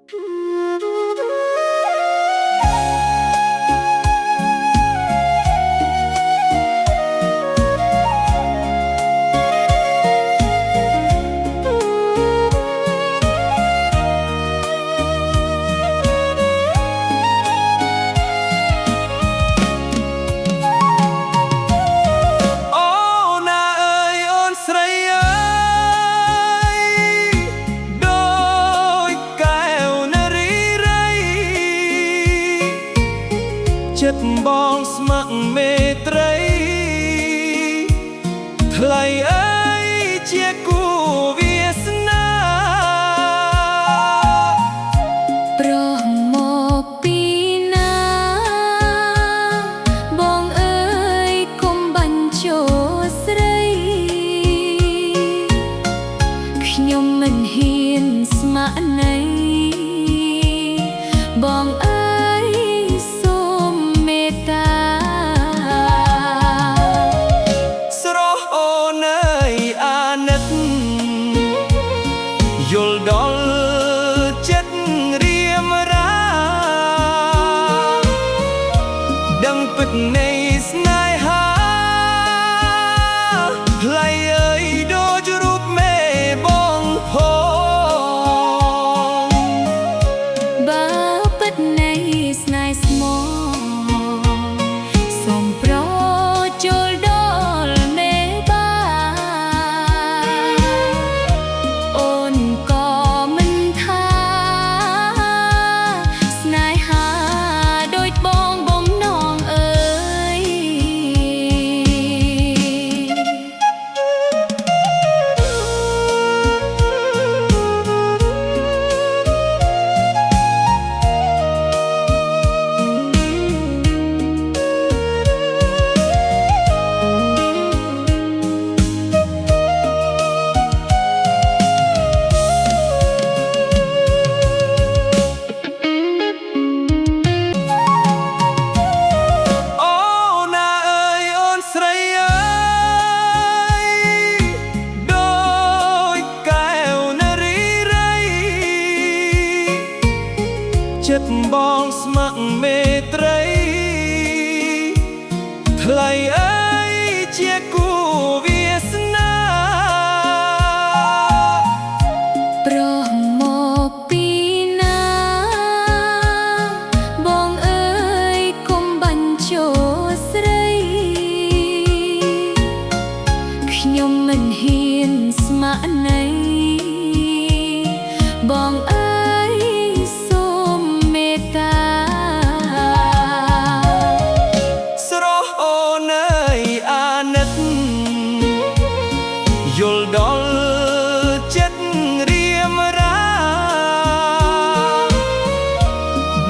ចិត្តបងស្ម័គ្រមេត្រីថ្លៃអើយជាគូវាសនាប្រមកពីណាបងអើយកុំបាញ់ចូលស្រីខ្ញុំមិនហ៊ានស្ម័គ្រនៃបងអើយសូមមេត្តាស្រស់អូនអើយអាណិតយល់ដល់ចិត្តរៀមរាដឹងពិតនៃស្នេហាថ្លៃអើយដូចរូបមេបងហងបើពិតនៃស្នេហ៍ស្មោះសូមប្រចូលដល់មេបាអូនក៏មិនថាស្នេហាដូចបងបំណងអើយចិត្តបងស្ម័គ្រមេត្រីថ្លៃអើយជាគូវាសនាប្រមកពីណាបងអើយកុំបាញ់ចូលស្រីខ្ញុំមិនហ៊ានស្ម័គ្រនៃបងអើយសូមមេត្តាស្រស់អូនអើយអាណិតយល់ដល់ចិត្តរៀមរា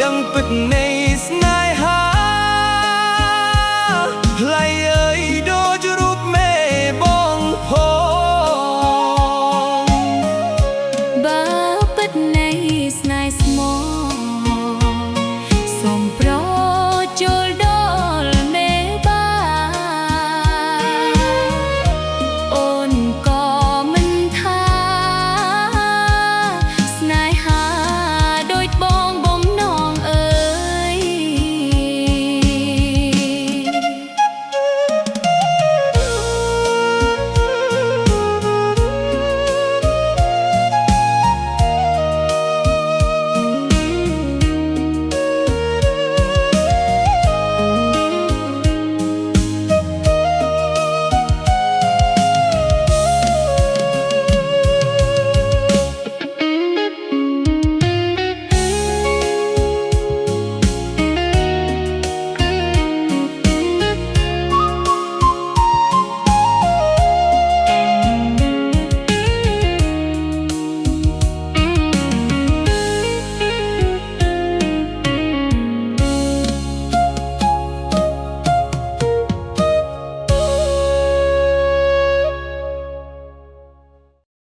ដឹងពិតនៃស្នេហាថ្លៃអើយដូចរូបមេបងហងបើពិត